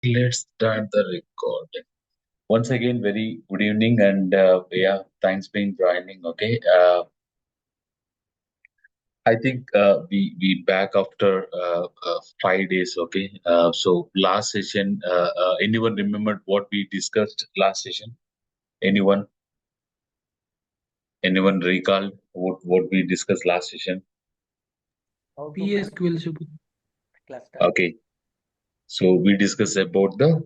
Let's start the recording. Once again, very good evening, and yeah, thanks for joining. Okay, I think we back after 5 days. Okay, so last session, anyone remembered what we discussed last session? Anyone? Anyone recall what we discussed last session? How to connect PSQL Subbu. cluster Okay, so we discussed about the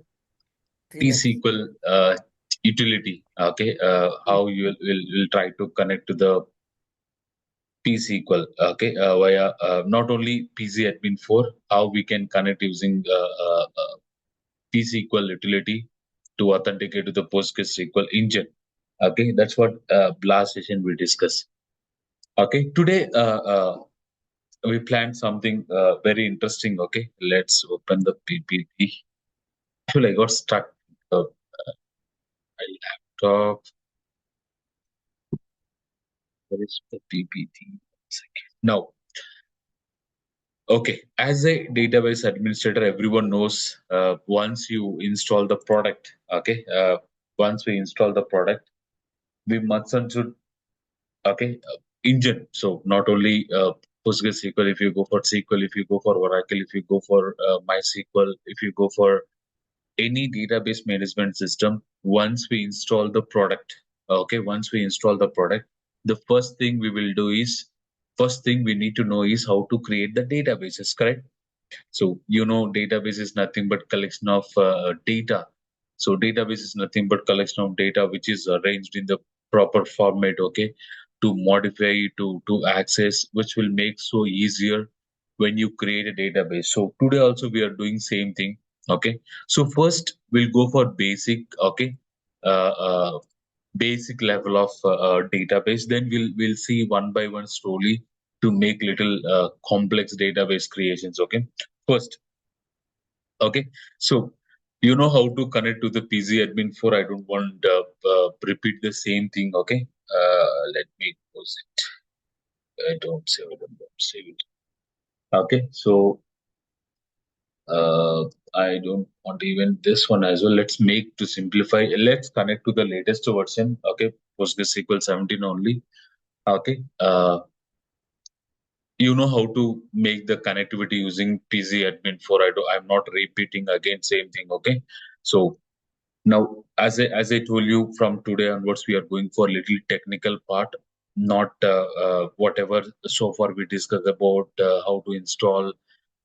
threads. P-SQL utility. Okay, how you will try to connect to the P-SQL, okay, via not only PC admin 4, how we can connect using P-SQL utility to authenticate to the PostgreSQL engine. Okay, that's what last session we discussed. Okay, today we planned something very interesting. Okay, let's open the PPT. Actually, I got stuck. My laptop. Where is the PPT? One second. Now, okay, as a database administrator, everyone knows once you install the product, okay, once we install the product, we must and should, okay, engine. So not only PostgreSQL, if you go for SQL, if you go for Oracle, if you go for MySQL, if you go for any database management system, once we install the product, okay, once we install the product, the first thing we will do is, first thing we need to know is how to create the databases, correct? So, database is nothing but collection of data. So database is nothing but collection of data which is arranged in the proper format, okay, to modify, to access, which will make so easier when you create a database. So today also we are doing same thing, okay. So first we'll go for basic, okay, uh, uh, basic level of database. Then we'll see one by one slowly to make little complex database creations, okay. First, okay, so you know how to connect to the PZ admin 4. I don't want repeat the same thing, okay. Let me close it. I don't save it. I don't save it. Okay, so uh, I don't want even this one as well. Let's make to simplify. Let's connect to the latest version. Okay, PostgreSQL 17 only. Okay, you know how to make the connectivity using PZ admin 4. I'm not repeating again same thing. Okay, so now, as I told you, from today onwards, we are going for little technical part, not whatever so far we discussed about how to install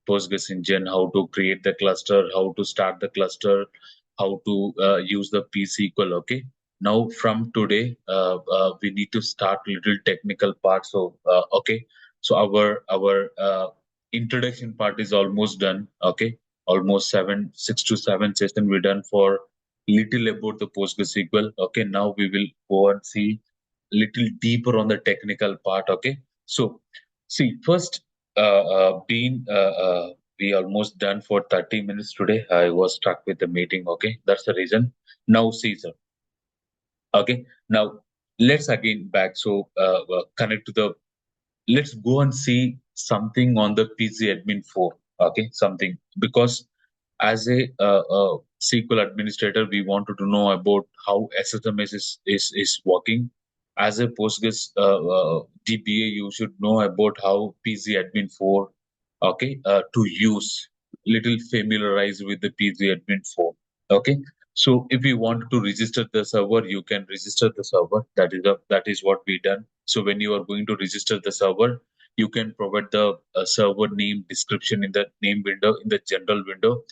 Postgres engine, how to create the cluster, how to start the cluster, how to use the P-SQL. Okay. Now, from today, we need to start little technical part. So, okay. So our introduction part is almost done. Okay, almost 6 to 7 session we done for little about the PostgreSQL. Okay, now we will go and see little deeper on the technical part. Okay, so see first, being we almost done for 30 minutes today. I was stuck with the meeting. Okay, that's the reason. Now, Caesar. Okay, now let's again back. So connect to the. Let's go and see something on the PC admin 4. Okay, something because as a SQL administrator, we wanted to know about how SSMS is working. As a Postgres DBA, you should know about how PC admin 4, okay, to use, little familiarized with the PC admin 4. Okay, so if you want to register the server, you can register the server. That is what we done. So when you are going to register the server, you can provide the server name description in the name window, in the general window.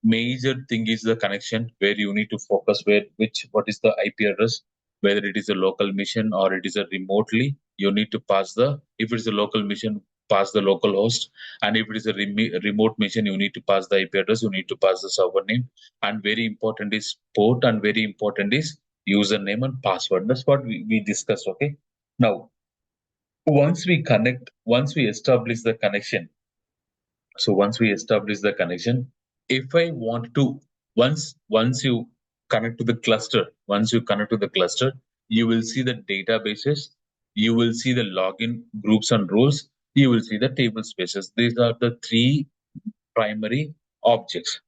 Major thing is the connection, where you need to focus where which what is the IP address, whether it is a local mission or it is a remotely. You need to pass the, if it is a local mission, pass the local host, and if it is a remote mission, you need to pass the IP address, you need to pass the server name, and very important is port, and very important is username and password. That's what we discussed. Okay, now once we establish the connection, so once we establish the connection, if I want to, once you connect to the cluster, once you connect to the cluster, you will see the databases, you will see the login groups and roles, you will see the table spaces. These are the three primary objects.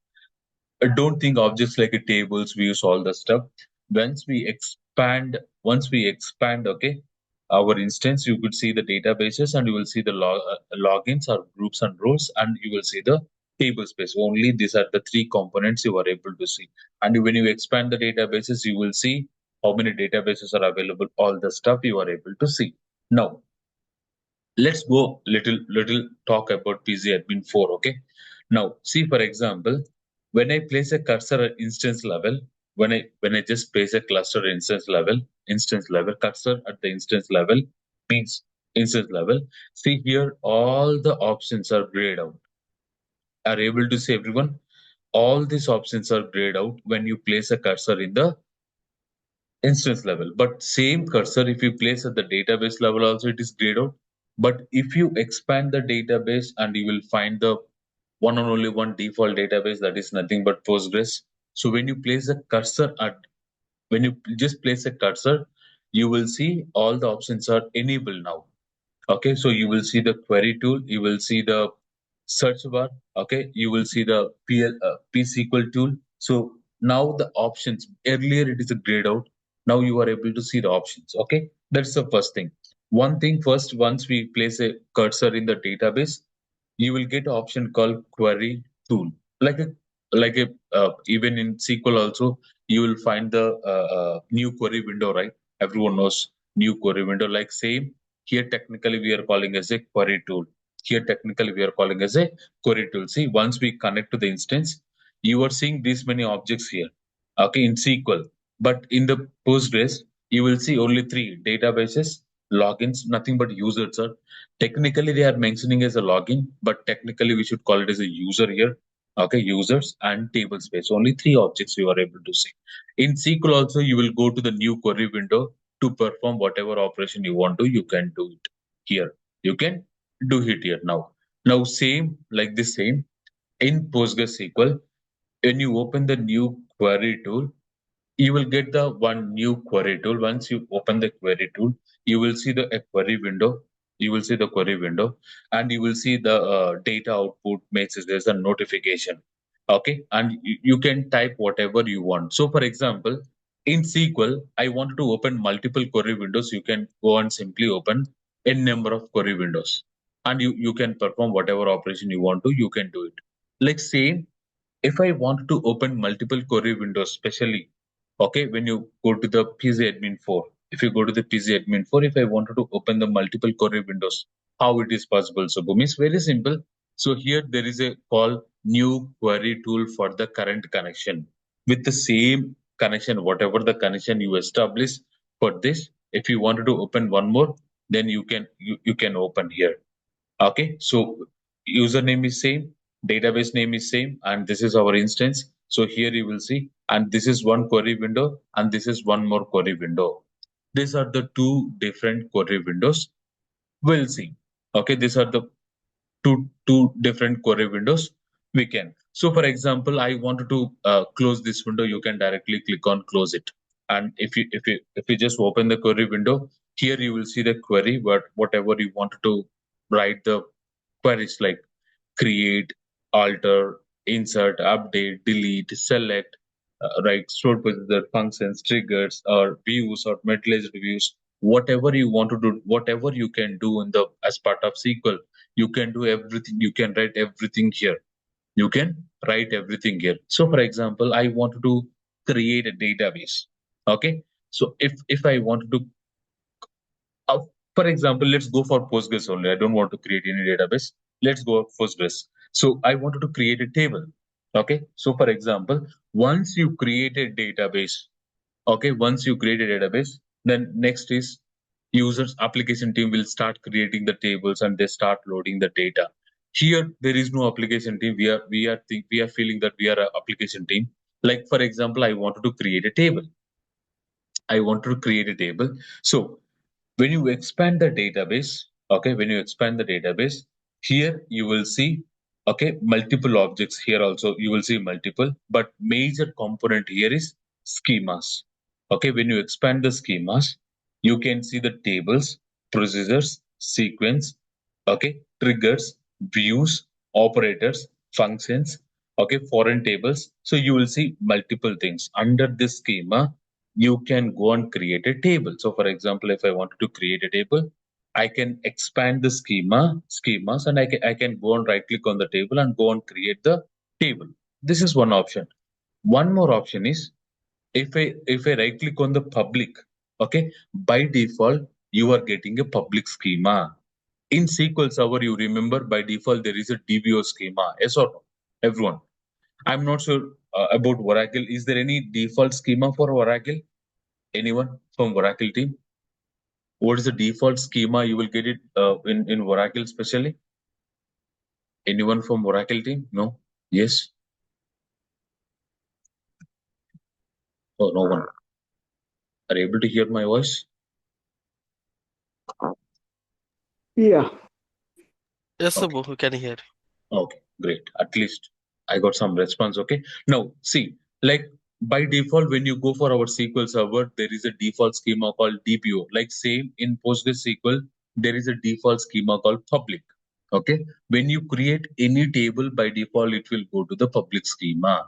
don't think objects like a tables, views, all the stuff. Once we expand, okay, our instance, you could see the databases and you will see the logins or groups and roles, and you will see the table space. Only these are the three components you are able to see. And when you expand the databases, you will see how many databases are available, all the stuff you are able to see. Now, let's go little talk about PZ admin 4. Okay. Now, see, for example, when I place a cursor at instance level, when I just place a cluster instance level, cursor at the instance level means instance level. See here, all the options are grayed out. Are able to see everyone? All these options are grayed out when you place a cursor in the instance level. But same cursor, if you place at the database level also, it is grayed out. But if you expand the database, and you will find the one and only one default database, that is nothing but Postgres. So when you place a cursor at, when you just place a cursor, you will see all the options are enabled now. Okay, so you will see the query tool, you will see the search bar, okay, you will see the PSQL tool. So now the options, earlier it is a grayed out, now you are able to see the options. Okay, that's the first thing. One thing first, once we place a cursor in the database, you will get an option called query tool, like a even in SQL also, you will find the new query window, right? Everyone knows new query window. Like same here, technically we are calling as a query tool. Here technically we are calling as a query tool. See, once we connect to the instance, you are seeing these many objects here. Okay, in SQL, but in the Postgres, you will see only three databases, logins, nothing but users. Are technically they are mentioning as a login, but technically we should call it as a user here. Okay, users and table space. Only three objects you are able to see. In SQL also, you will go to the new query window to perform whatever operation you want to. You can do it here. You can do it here now. Now same like the same in PostgreSQL. When you open the new query tool, you will get the one new query tool. Once you open the query tool, you will see the a query window. You will see the query window, and you will see the data output messages and notification. Okay, and you can type whatever you want. So, for example, in SQL, I wanted to open multiple query windows. You can go and simply open n number of query windows, and you can perform whatever operation you want to. You can do it. Like same, if I want to open multiple query windows, especially, okay, when you go to the PZ admin 4, if you go to the PZ admin 4, if I wanted to open the multiple query windows, how it is possible? So, boom, is very simple. So here there is a call new query tool for the current connection. With the same connection, whatever the connection you establish for this, if you wanted to open one more, then you can open here. Okay, so username is same, database name is same, and this is our instance. So here you will see, and this is one query window, and this is one more query window. These are the two different query windows. We'll see. Okay, these are the two different query windows we can. So for example, I wanted to close this window. You can directly click on close it, and if you just open the query window, here you will see the query, but whatever you wanted to write the queries like create, alter, insert, update, delete, select, right, stored procedure, functions, triggers, or views, or metallized views, whatever you want to do, whatever you can do in the as part of SQL, you can do everything. You can write everything here. You can write everything here. So, for example, I wanted to create a database. Okay, so if I wanted to uh, for example, let's go for Postgres only. I don't want to create any database. Let's go Postgres. So I wanted to create a table. Okay. So for example, once you create a database, okay, once you create a database, then next is users application team will start creating the tables and they start loading the data. Here there is no application team. We are feeling that we are an application team. Like for example, I wanted to create a table. I wanted to create a table. So when you expand the database, okay, when you expand the database, here you will see, okay, multiple objects. Here also you will see multiple, but major component here is schemas. Okay, when you expand the schemas, you can see the tables, procedures, sequence, okay, triggers, views, operators, functions, okay, foreign tables. So you will see multiple things under this schema. You can go and create a table. So for example, if I wanted to create a table, I can expand the schemas, and I can go and right click on the table and go and create the table. This is one option. One more option is, if I right click on the public, okay, by default you are getting a public schema. In SQL Server, you remember by default there is a DBO schema. Yes or no? Everyone. I'm not sure about Oracle. Is there any default schema for Oracle? Anyone from Oracle team? What is the default schema? You will get it in Oracle especially. Anyone from Oracle team? No? Yes? Oh, no one. Are you able to hear my voice? Yeah. Yes, Okay. Subbu, we can hear. Okay, great. At least I got some response. Okay. Now, see, like by default, when you go for our SQL Server, there is a default schema called DPO. Like same in PostgreSQL, there is a default schema called public. Okay. When you create any table, by default, it will go to the public schema.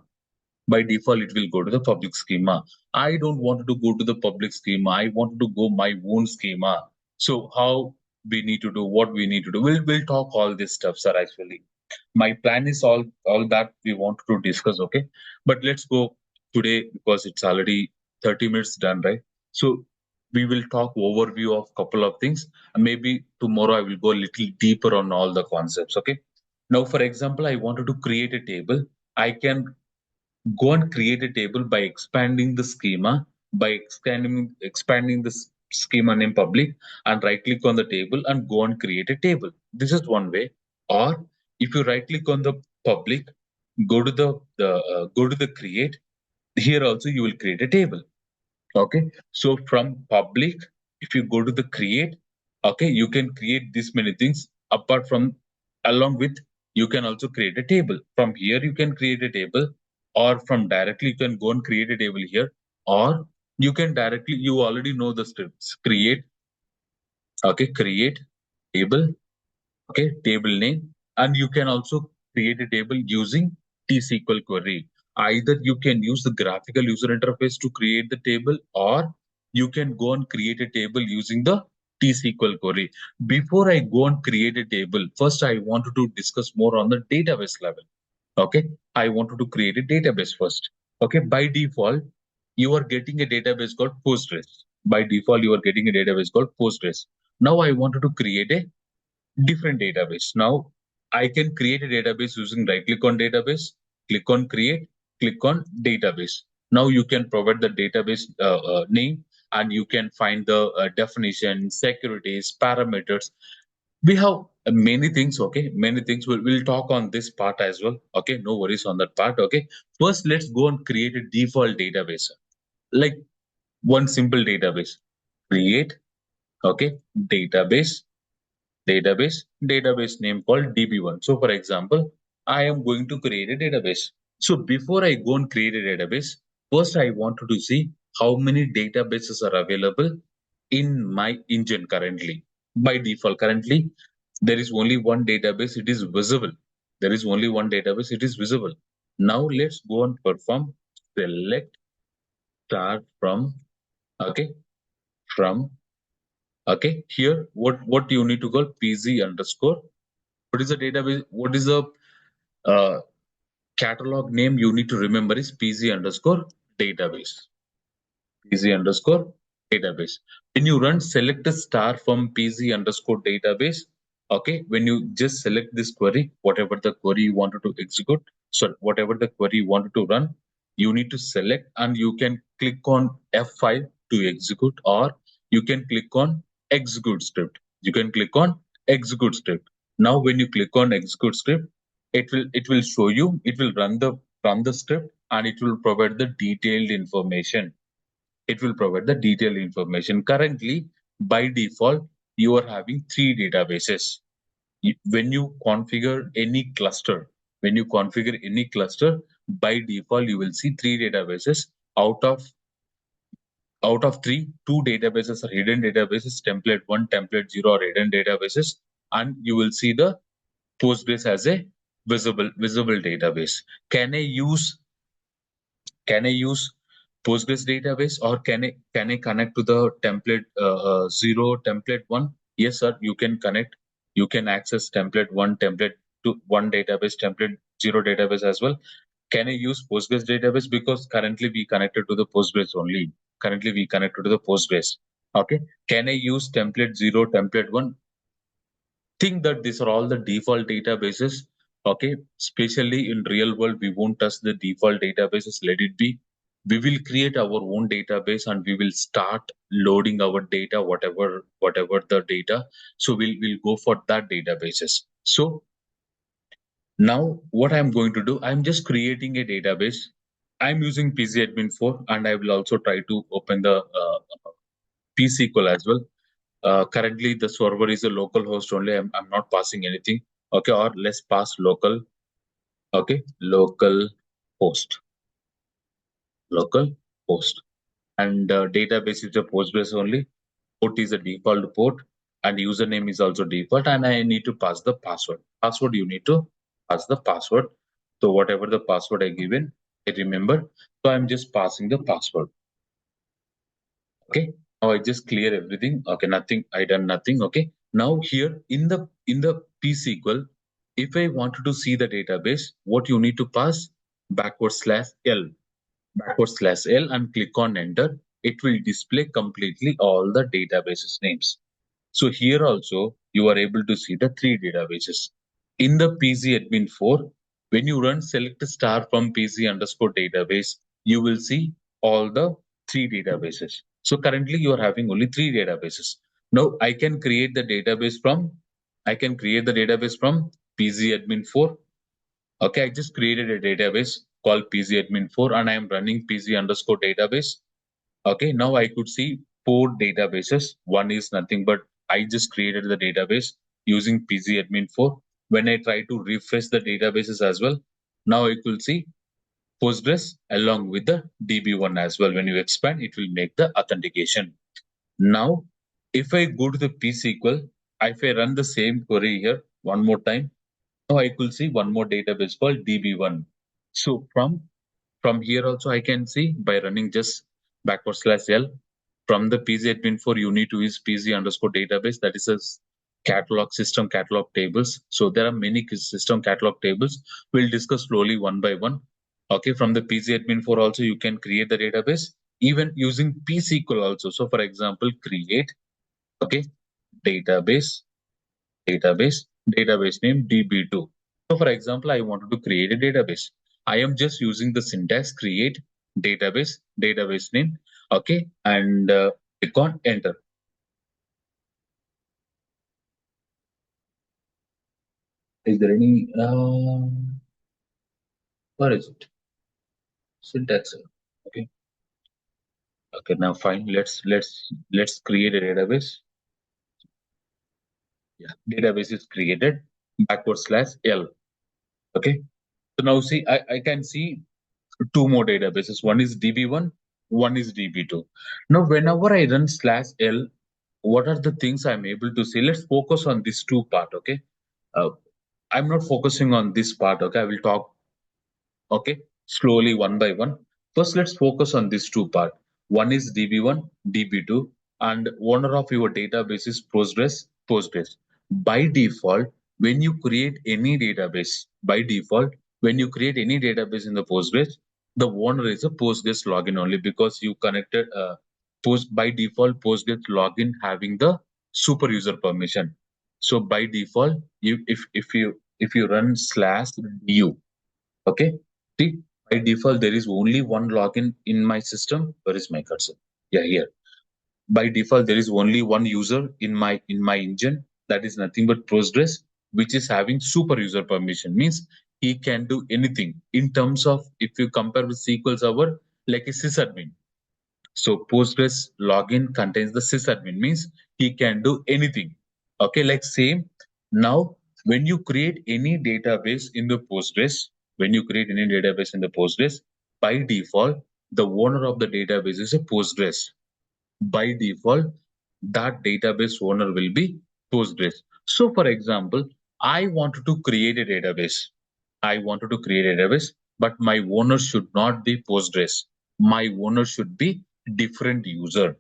By default, it will go to the public schema. I don't want to go to the public schema. I want to go my own schema. So how we need to do, what we need to do? We'll talk all this stuff, sir. Actually, my plan is all that we want to discuss. Okay, but let's go today because it's already 30 minutes done, right? So we will talk overview of couple of things, and maybe tomorrow I will go a little deeper on all the concepts. Okay. Now, for example, I wanted to create a table. I can go and create a table by expanding the schema, by expanding the schema name public, and right click on the table and go and create a table. This is one way. Or if you right click on the public, go to the create. Here also you will create a table. Okay, so from public, if you go to the create, okay, you can create this many things. Apart from, along with, you can also create a table. From here you can create a table, or from directly you can go and create a table here, or you can directly, you already know the steps. Create, okay, create table, okay, table name, and you can also create a table using T-SQL query. Either you can use the graphical user interface to create the table, or you can go and create a table using the T-SQL query. Before I go and create a table, first I wanted to discuss more on the database level. Okay, I wanted to create a database first. Okay, by default, you are getting a database called Postgres. By default, you are getting a database called Postgres. Now I wanted to create a different database. Now I can create a database using right click on database, click on create, click on database. Now you can provide the database name, and you can find the definition, securities, parameters. We have many things. Okay, many things. We'll talk on this part as well. Okay, no worries on that part. Okay, first let's go and create a default database, like one simple database. Create, okay, database name called db1. So for example, I am going to create a database. So before I go and create a database, first I wanted to see how many databases are available in my engine currently. By default, currently there is only one database, it is visible. There is only one database, it is visible. Now let's go and perform select start from, okay, from, okay, here what you need to call pz underscore. What is the database? What is the uh, catalog name you need to remember is pz underscore database. pz underscore database. When you run select a star from pz underscore database, okay, when you just select this query, whatever the query you wanted to execute, so whatever the query you wanted to run, you need to select, and you can click on F5 to execute, or you can click on execute script. You can click on execute script. Now, when you click on execute script, it will show you, it will run the script, and it will provide the detailed information. It will provide the detailed information. Currently, by default, you are having three databases. When you configure any cluster, by default, you will see three databases. Out of three, two databases are hidden databases, template 1, template 0 are hidden databases, and you will see the Postgres as a visible database. Can I use Postgres database, or can I connect to the template 0, template 1? Yes, sir. You can connect. You can access template 1, template 2, 1 database, template 0 database as well. Can I use Postgres database? Because currently we connected to the Postgres only. Currently we connected to the Postgres. Okay. Can I use template 0, template 1? Think that these are all the default databases. Okay, especially in real world, we won't touch the default databases. Let it be. We will create our own database and we will start loading our data, whatever the data. So we'll go for that databases. So now what I'm going to do, I'm just creating a database. I'm using PCadmin 4, and I will also try to open the PSQL as well. Currently, the server is a local host only. I'm not passing anything. Okay, or let's pass local. Okay, local host. Local host. And database is a Postgres only. Port is a default port, and username is also default. And I need to pass the password. Password, you need to pass the password. So whatever the password I given, I remember. So I'm just passing the password. Okay, now I just clear everything. Okay, nothing, I done nothing. Okay, now here in the PSQL, if I wanted to see the database, what you need to pass, /l, /l, and click on enter. It will display completely all the databases names. So here also you are able to see the 3 databases. In the PCadmin 4, when you run select star from PC underscore database, you will see all the 3 databases. So currently you are having only 3 databases. Now I can create the database from PCadmin 4. Okay, I just created a database called PCadmin 4 and I am running PC underscore database. Okay, now I could see 4 databases. One is nothing but I just created the database using PCadmin 4. When I try to refresh the databases as well, now I could see Postgres along with the DB1 as well. When you expand, it will make the authentication. Now, if I go to the PSQL, if I run the same query here one more time, now I could see one more database called DB1. So from here also I can see by running just /l from the PCadmin 4, you need to use PC underscore database. That is a system catalog tables. So there are many system catalog tables. We'll discuss slowly one by one. Okay, from the PCadmin 4 also you can create the database even using PSQL also. So for example, create, okay, database name DB2. So for example, I wanted to create a database. I am just using the syntax create database name. Okay, and click on enter. Is there any where is it? Syntax. Okay. Okay, now fine. Let's create a database. Yeah, database is created /l. Okay. So now see, I can see 2 more databases. One is DB1, one is DB2. Now, whenever I run /l, what are the things I'm able to see? Let's focus on this 2 part. Okay. I'm not focusing on this part. Okay. I will talk, okay, slowly one by one. First, let's focus on this 2 part. One is DB1, DB2, and owner of your database is Postgres. By default, when you create any database, in the Postgres, the owner is a Postgres login only, because you connected by default Postgres login having the super user permission. So by default, if you run /du, okay, see, by default, there is only one login in my system. Where is my cursor? Yeah, here. By default, there is only one user in my engine. That is nothing but Postgres, which is having super user permission. Means he can do anything in terms of, if you compare with SQL Server, like a sysadmin. So Postgres login contains the sysadmin, means he can do anything. Okay, like same. Now, when you create any database in the Postgres, by default, the owner of the database is a Postgres. By default, that database owner will be Postgres. So for example, I wanted to create a database. I wanted to create a database, but my owner should not be Postgres. My owner should be different user.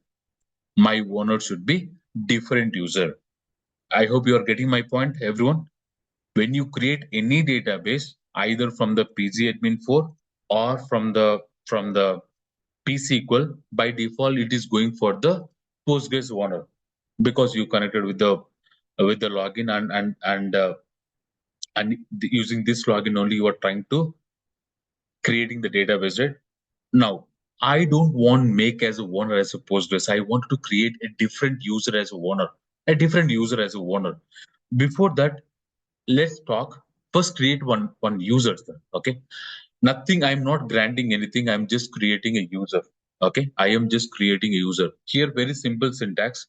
My owner should be different user. I hope you are getting my point, everyone. When you create any database, either from the PGAdmin 4 or from the PSQL, by default it is going for the Postgres owner because you connected with the login and using this login only you are trying to creating the database, right? Now, I don't want make as a owner as a Postgres. I want to create a different user as a owner, a different user as a owner. Before that, let's talk. First, create one user. Okay, nothing. I'm not granting anything. I'm just creating a user. Okay, I am just creating a user. Here, very simple syntax.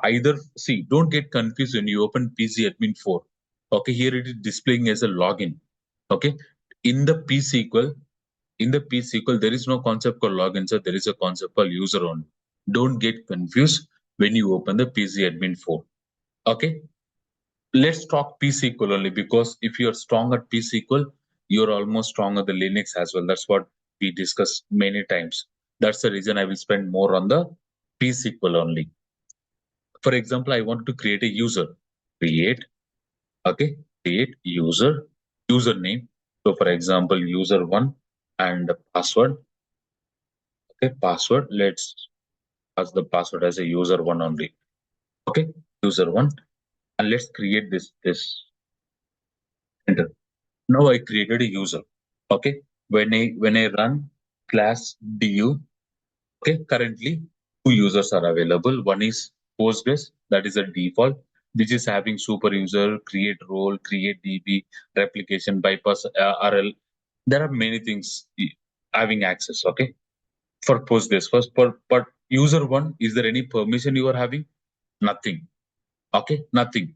Either see, don't get confused when you open PC admin 4. Okay, here it is displaying as a login. Okay, in the PSQL, there is no concept called login, sir. There is a concept called user only. Don't get confused when you open the PC admin 4. Okay, let's talk PSQL only because if you're strong at PSQL, you're almost strong at the Linux as well. That's what we discussed many times. That's the reason I will spend more on the PSQL only. For example, I want to create a user. Create, okay, create user, username. So for example, user1 and password. Okay, password. Let's pass the password as a user1 only. Okay, user1. And let's create this enter. Now I created a user. Okay, when I run class du, okay, currently two users are available. One is Postgres, that is a default, which is having super user, create role, create DB, replication, bypass RL. There are many things having access. Okay, for Postgres first, but user one, is there any permission you are having? Nothing. Okay, nothing.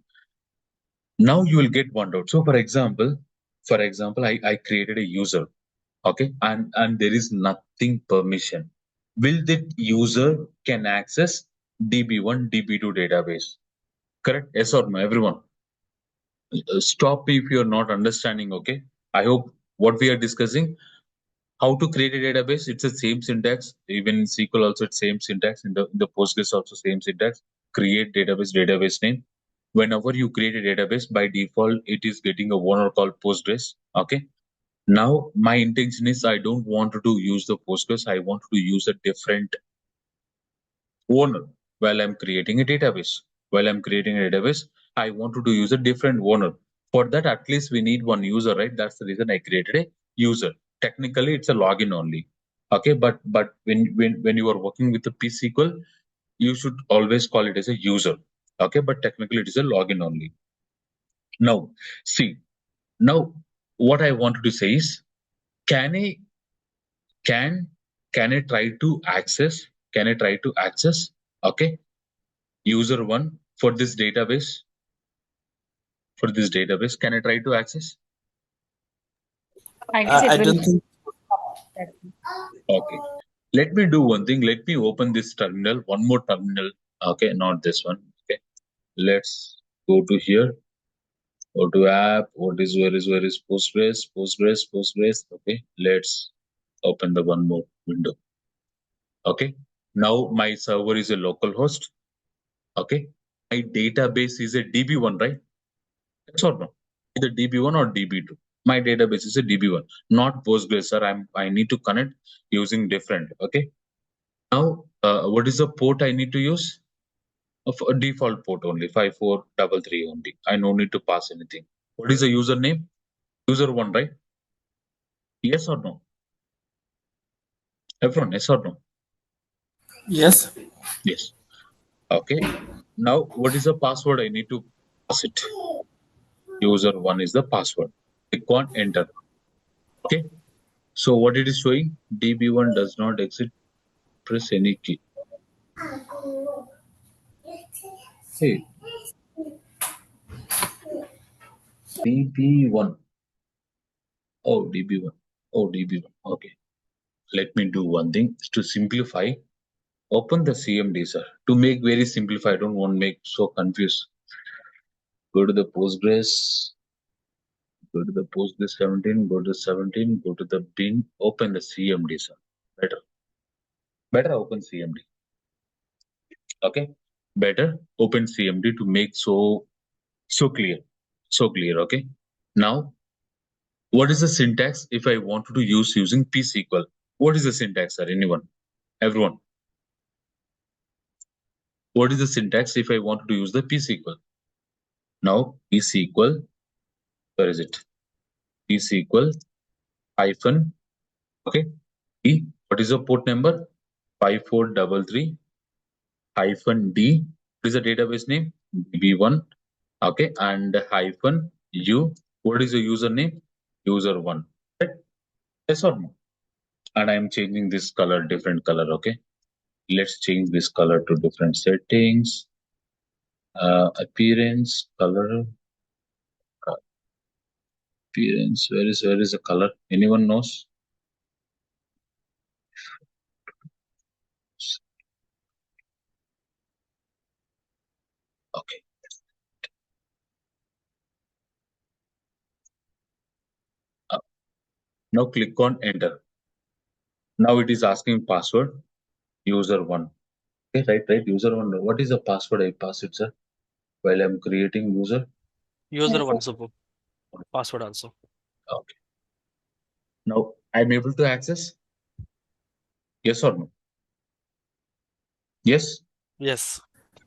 Now you will get one out. So for example, I created a user. Okay, and there is nothing permission. Will that user can access DB1, DB2 database? Correct? Yes or no, everyone? Stop me if you are not understanding. Okay, I hope what we are discussing. How to create a database? It's the same syntax. Even in SQL also it's same syntax. In the Postgres also same syntax. Create database name. Whenever you create a database, by default it is getting a owner called Postgres. Okay. Now my intention is I don't want to use the Postgres. I want to use a different owner while I'm creating a database. While I'm creating a database, I wanted to use a different owner. For that, at least we need one user, right? That's the reason I created a user. Technically, it's a login only. Okay, but when you are working with the PSQL, you should always call it as a user. Okay, but technically it is a login only. Now, see, now what I wanted to say is, can I can I try to access? Can I try to access? Okay, user one for this database. For this database, can I try to access? I guess it I will. don't think. Okay. Let me do one thing. Let me open this terminal. One more terminal. Okay, not this one. Okay. Let's go to here. Go to app. Where is Postgres. Okay. Let's open the one more window. Okay. Now my server is a local host. Okay. My database is a DB1, right? Yes or no? Either DB1 or DB2. My database is a DB1, not Postgres, sir. I need to connect using different. Okay. Now, what is the port I need to use? A default port only, 5433 only. I no need to pass anything. What is the username? User one, right? Yes or no? Everyone, yes or no? Yes. Yes. Okay. Now, what is the password I need to pass it? User one is the password. Click on enter. Okay. So what it is showing? DB1 does not exist. Press any key. Hey, DB1. Oh, DB1. Oh, DB1. Okay. Let me do one thing to simplify. Open the CMD, sir. To make very simplify, I don't want to make so confused. Go to the Postgres Go to the Postgres 17, go to 17, go to the bin, open the CMD, sir. Better open CMD. Okay. Better open CMD to make so clear. So clear. Okay. Now, what is the syntax if I wanted to use using PSQL? What is the syntax, sir? Anyone? Everyone? What is the syntax if I wanted to use the PSQL? Now, PSQL, where is it? PSQL hyphen, okay, D. What is the port number? 5433 hyphen D. What is the database name? DB1, okay, and hyphen U. What is the username? User1. Right? Yes or no? And I am changing this color, different color, okay? Let's change this color to different settings. Appearance, color, appearance. Where is the color? Anyone knows? Okay. Now click on enter. Now it is asking password, user1. Okay, right, user1. What is the password I pass it, sir? While I'm creating user. User one Subbu. Password also. Okay. Now I'm able to access. Yes or no? Yes. Yes.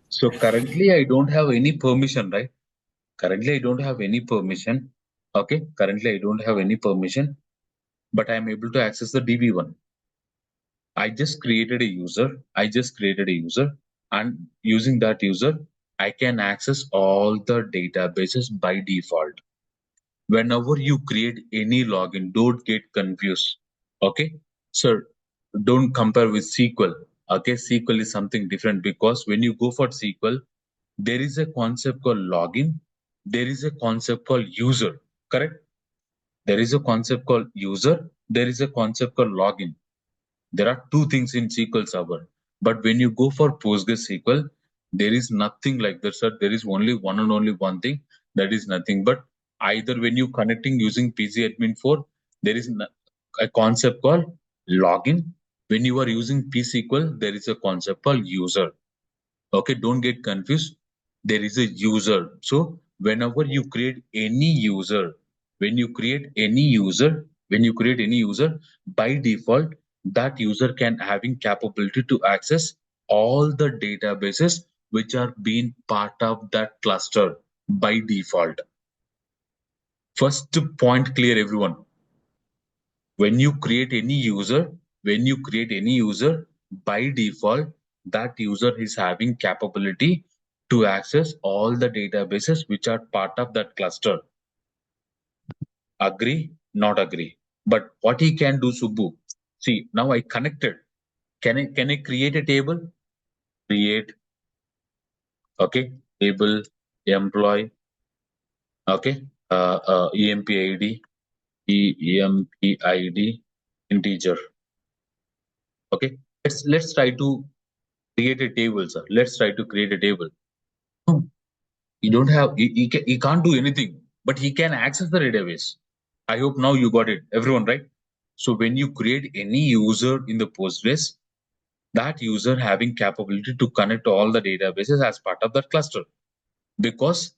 So currently I don't have any permission, right? Currently I don't have any permission. Okay. Currently I don't have any permission, but I'm able to access the DB1. I just created a user. And using that user, I can access all the databases by default. Whenever you create any login, don't get confused. Okay. Sir, don't compare with SQL. Okay. SQL is something different because when you go for SQL, there is a concept called login. There is a concept called user. Correct? There is a concept called user. There is a concept called login. There are two things in SQL Server. But when you go for PostgreSQL, there is nothing like that, sir. There is only one and only one thing. That is nothing but either when you connecting using PG Admin 4, there is a concept called login. When you are using PSQL, there is a concept called user. Okay, don't get confused. There is a user. So whenever you create any user, when you create any user, by default, that user can having capability to access all the databases which are being part of that cluster by default. First point clear, everyone. When you create any user, by default, that user is having capability to access all the databases which are part of that cluster. Agree? Not agree. But what he can do, Subbu? See, now I connected. Can I create a table? Create. Okay. Table, employee. Okay. EMPID, integer. Okay. Let's try to create a table, sir. Let's try to create a table. You don't have, he can't do anything, but he can access the database. I hope now you got it, everyone, right? So when you create any user in the Postgres, that user having capability to connect to all the databases as part of that cluster, because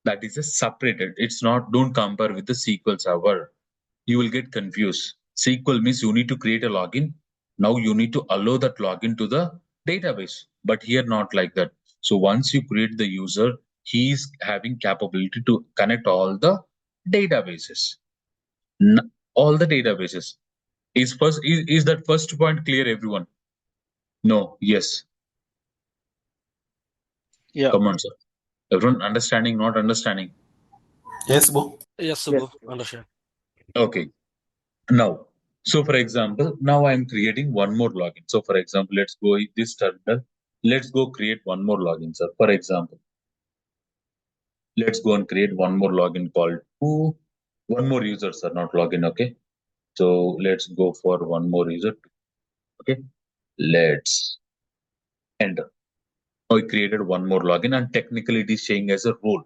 that is a separated. It's not, don't compare with the SQL Server. You will get confused. SQL means you need to create a login. Now you need to allow that login to the database, but here not like that. So once you create the user, he is having capability to connect all the databases. All the databases. Is that first point clear, everyone? No. Yes. Yeah. Come on, sir. Everyone understanding, not understanding? Yes, Bo. Yes, Subbu. Understand. Okay. Now, so for example, now I'm creating one more login. So for example, let's go in this terminal. Let's go create one more login, sir. For example, let's go and create one more login called to one more user, sir, not login. Okay. So let's go for one more user. Okay. Let's enter. Now I created one more login and technically it is showing as a role.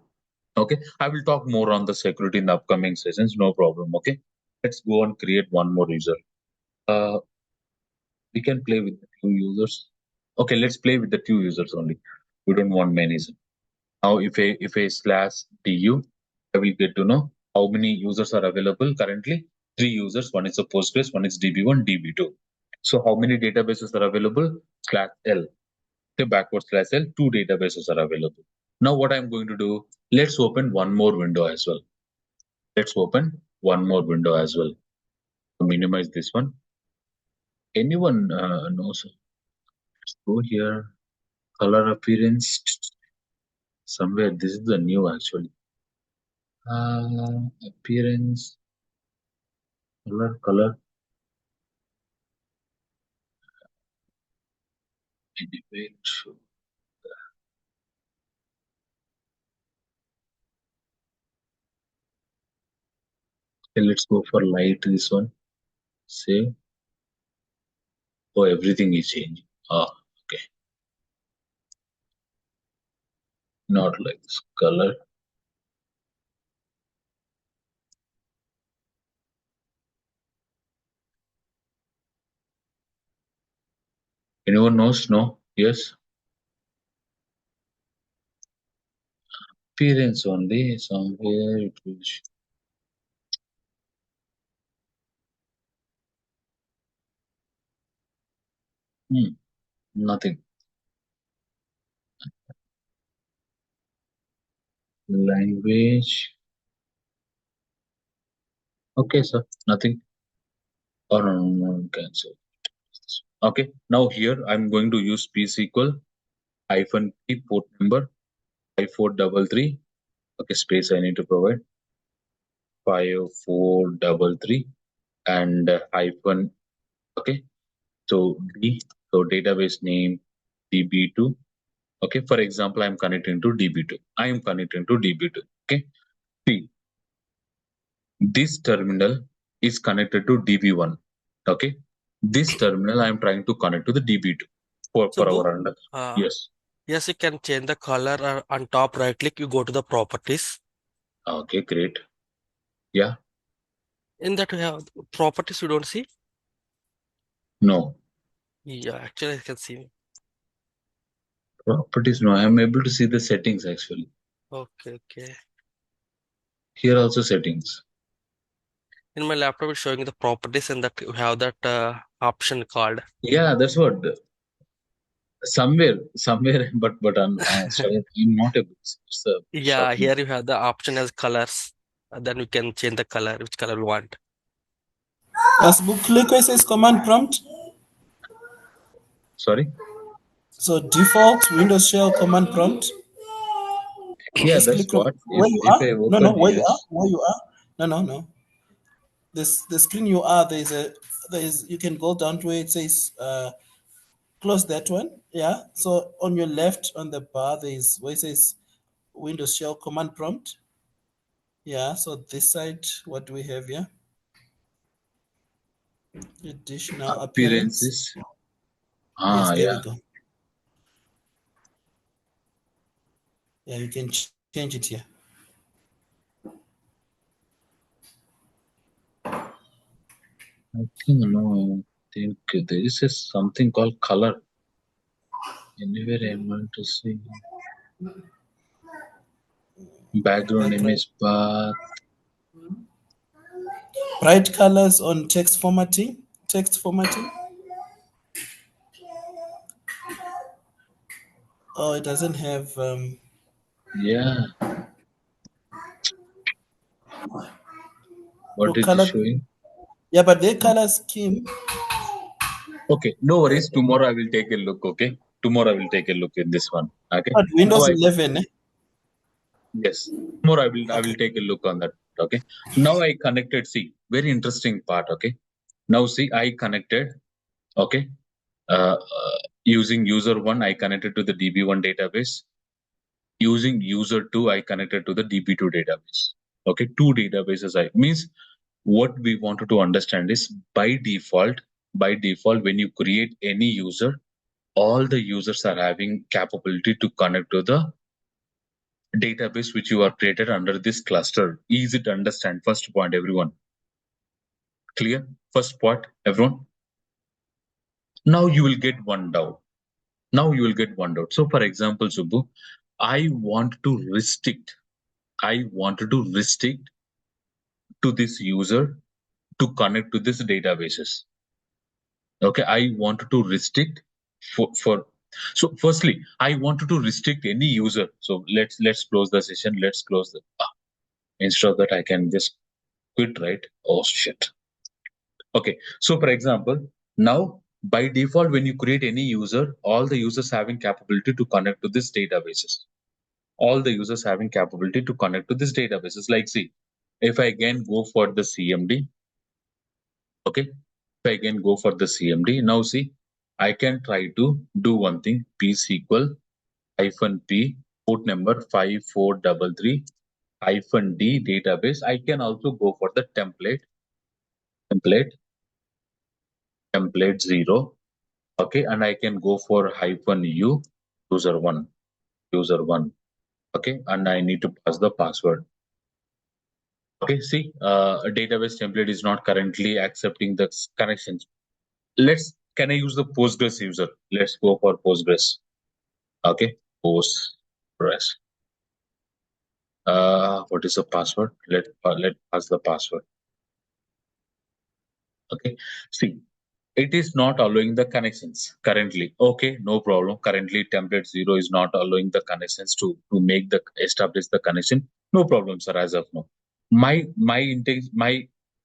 Okay, I will talk more on the security in the upcoming sessions. No problem. Okay, let's go and create one more user. We can play with the two users. Okay, let's play with the two users only. We don't want many. Now, if I slash du, I will get to know how many users are available currently. 3 users. One is a Postgres, one is DB1, DB2. So how many databases are available? Slash L. Okay, backward slash L. 2 databases are available. Now what I'm going to do? Let's open one more window as well. Let's open one more window as well. Minimize this one. Anyone knows? Let's go here. Color appearance. Somewhere this is the new actually. Appearance. Color. Anyway, okay, let's go for light. This one. Save. Oh, everything is changing. Okay. Not like this. Color. Anyone knows? No? Yes? Appearance only. Somewhere it will. Nothing. Language. Okay, sir. Nothing. Oh, no, cancel. Okay. Now here I'm going to use PSQL -p port number 5433. Okay, space I need to provide 5433 and hyphen. Okay. So database name DB2. Okay. For example, I'm connecting to DB2. I am connecting to DB2. Okay. See, this terminal is connected to DB1. Okay. This terminal I am trying to connect to the DB2 for Subbu, our under. Yes. yes, you can change the color on top right click, you go to the properties. Okay, great. Yeah. In that we have properties you don't see? No. Yeah, actually I can see. Properties, no. I am able to see the settings actually. Okay. Here also settings. In my laptop it's showing the properties and that you have that option called. Yeah, that's what. Somewhere, but I'm sorry, I'm not able to see. It's Yeah, shocking. here you have the option as colors. Then we can change the color, which color we want. As book click where it says command prompt. Sorry. So default Windows Shell command prompt. Yeah, Just that's click on what. where you If are. I No, open, where you are. yes. Where you are. No. This the screen you are. There's you can go down to where it says close that one. Yeah. So on your left on the bar there is where it says Windows Shell command prompt. Yeah. So this side, what do we have here? Additional appearance. Appearances. Yes, there we Yeah. go. Yeah, you can change it here. I think no. I think there is something called color. Anywhere I want to see. Background Background. image path. Bright colors on text formatting. Text formatting. Oh, it doesn't have. Yeah. What So it is color. showing? Yeah, but their color scheme. Okay, no worries. Tomorrow I will take a look. Okay, tomorrow I will take a look in this one. Okay. But Now Windows I 11. yes. Tomorrow I will Okay. take a look on that. Okay. Now I connected. See, very interesting part. Okay. Now see, I connected. Okay. Using user one, I connected to the DB1 database. Using user two, I connected to the DB2 database. Okay, two databases. I means what we wanted to understand is by default, when you create any user, all the users are having capability to connect to the database which you are created under this cluster. Easy to understand. First point, everyone. Clear? First point, everyone. Now you will get one doubt. So for example, Subbu, I wanted to restrict to this user to connect to this databases. Okay, I wanted to restrict so firstly, I wanted to restrict any user. So let's close the session. Let's close the instead of that I can just quit, right? Oh shit. Okay, so for example, now by default, when you create any user, all the users having capability to connect to this databases. All the users having capability to connect to this databases. Like, see, if I again go for the CMD, okay, if I again go for the CMD, now see, I can try to do one thing, PSQL -p, port number 5433 -d database. I can also go for the template 0. Okay, and I can go for -u user1. Okay, and I need to pass the password. Okay, see, a database template is not currently accepting the connections. Can I use the Postgres user? Let's go for Postgres. Okay, Postgres. What is the password? Let pass the password. Okay, see, it is not allowing the connections currently. Okay, no problem. Currently, template 0 is not allowing the connections to establish the connection. No problem, sir. As of now, my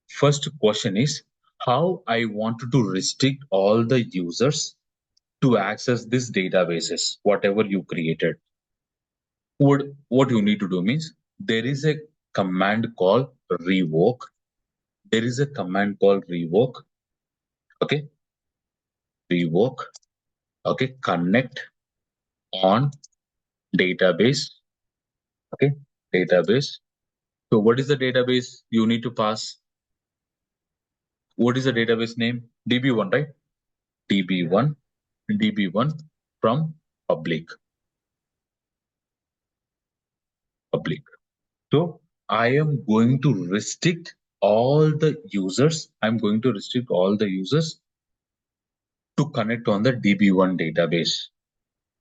first question is how I wanted to restrict all the users to access these databases, whatever you created. What you need to do means there is a command called revoke. There is a command called revoke. Okay, revoke. Okay, connect on database. Okay, database. So what is the database you need to pass? What is the database name? DB1, right? DB1 from public. So I am going to restrict all the users. I'm going to restrict all the users to connect on the DB1 database.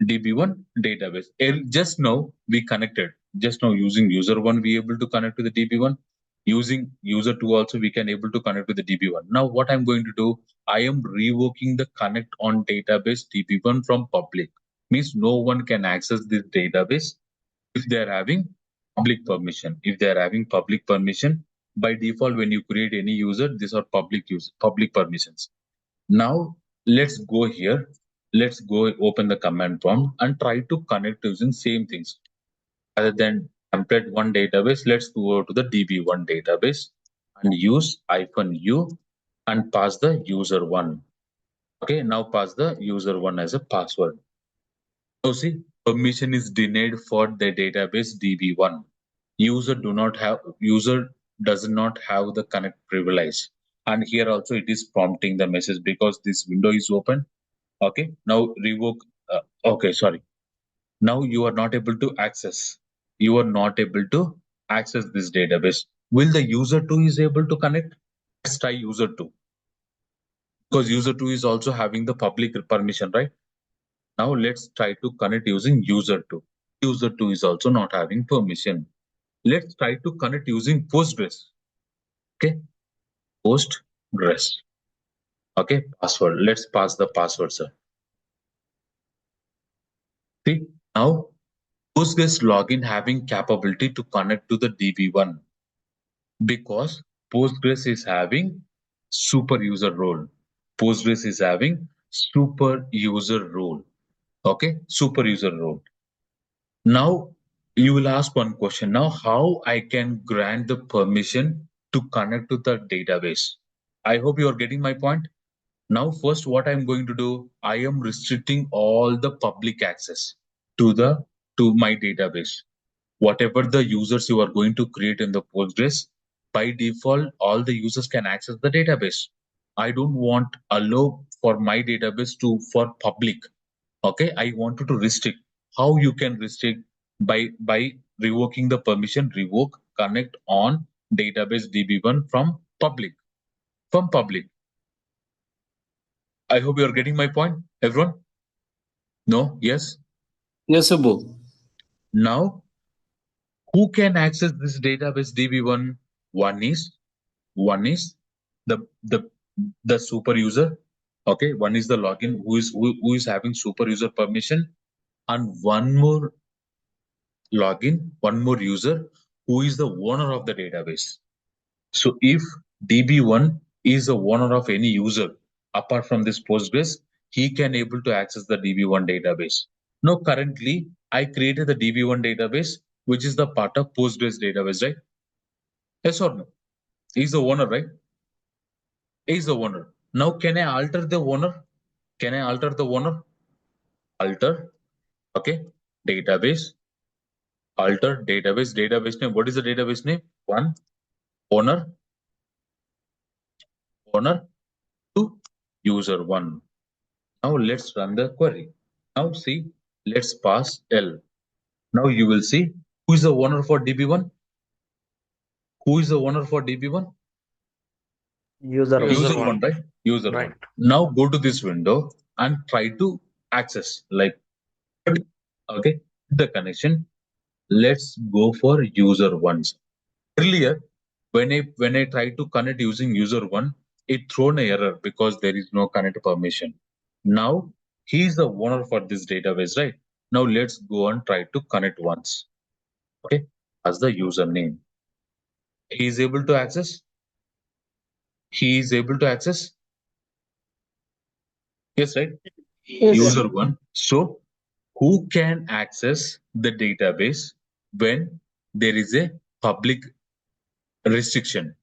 DB1 database. Just now we connected. Just now using user1, we able to connect to the DB1. Using user2 also we can able to connect to the DB1. Now what I'm going to do, I am revoking the connect on database DB1 from public. Means no one can access this database if they are having public permission. If they are having public permission, by default when you create any user, these are public permissions. Now let's go here. Let's go open the command prompt and try to connect using same things. Other than template1 database, let's go to the DB1 database and use -u and pass the user1. Okay, now pass the user1 as a password. So see, permission is denied for the database DB1. User does not have the connect privilege. And here also it is prompting the message because this window is open. Okay, now revoke. Okay, sorry. Now you are not able to access. You are not able to access this database. Will the user2 is able to connect? Let's try user2. Because user2 is also having the public permission, right? Now let's try to connect using user2. User2 is also not having permission. Let's try to connect using Postgres. Okay, Postgres. Okay, password. Let's pass the password, sir. See, now Postgres login having capability to connect to the DB1 because Postgres is having super user role. Postgres is having super user role. Okay, super user role. Now you will ask one question. Now how I can grant the permission to connect to the database? I hope you are getting my point. Now first what I'm going to do, I am restricting all the public access to my database. Whatever the users you are going to create in the Postgres, by default, all the users can access the database. I don't want allow for my database for public. Okay, I wanted to restrict. How you can restrict by revoking the permission, revoke, connect on database DB1 from public. I hope you are getting my point, everyone. No? Yes? Yes, Subbu. Now, who can access this database DB1? One is the super user. Okay, one is the login who is having super user permission, and one more user who is the owner of the database. So if DB1 is the owner of any user apart from this Postgres, he can able to access the DB1 database. Now currently I created the DB1 database, which is the part of Postgres database, right? Yes or no? He's the owner, right? He's the owner. Now can I alter the owner? Alter, okay, database, alter database name. What is the database name? One, owner to user one. Now let's run the query. Now see, let's pass L. Now you will see who is the owner for DB1? Who is the owner for DB1? User User User one. one, right? User Right. one. Now go to this window and try to access, like, okay, the connection. Let's go for user ones. Earlier, when I tried to connect using user one, it thrown an error because there is no connect permission. Now he is the owner for this database, right? Now let's go and try to connect once. Okay, as the username. He is able to access. He is able to access. Yes, right? Yes. User one. So who can access the database when there is a public restriction?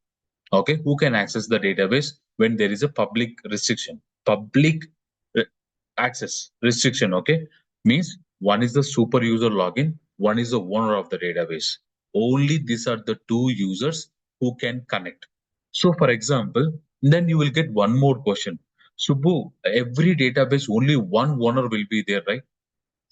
Okay, who can access the database when there is a public restriction? Public access restriction, okay, means one is the super user login, one is the owner of the database. Only these are the two users who can connect. So for example, then you will get one more question. Subbu, every database only one owner will be there, right?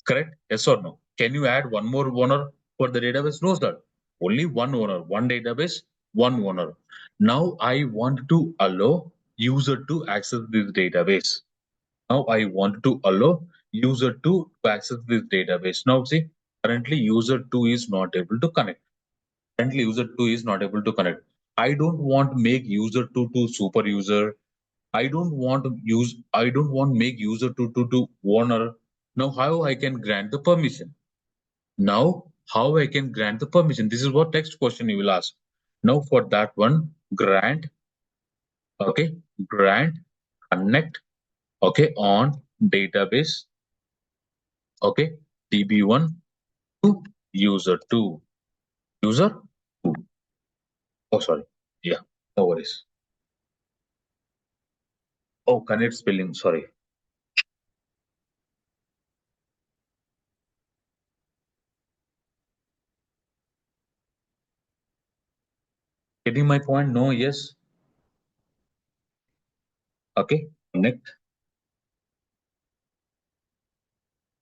Correct? Yes or no? Can you add one more owner for the database? No, sir. Only one owner, one database, one owner. Now I want to allow user to access this database. Now I want to allow user to access this database. Now see, currently user 2 is not able to connect. Currently user 2 is not able to connect. I don't want to make user 2 to super user. I don't want make user 2 to owner. Now how I can grant the permission? Now how I can grant the permission? This is what next question you will ask. Now for that one, grant, okay, grant connect, okay, on database, okay, DB1 to user 2. User 2. Oh, sorry. Yeah, no worries. Oh, connect spelling, sorry. Getting my point? No, yes. Okay, connect.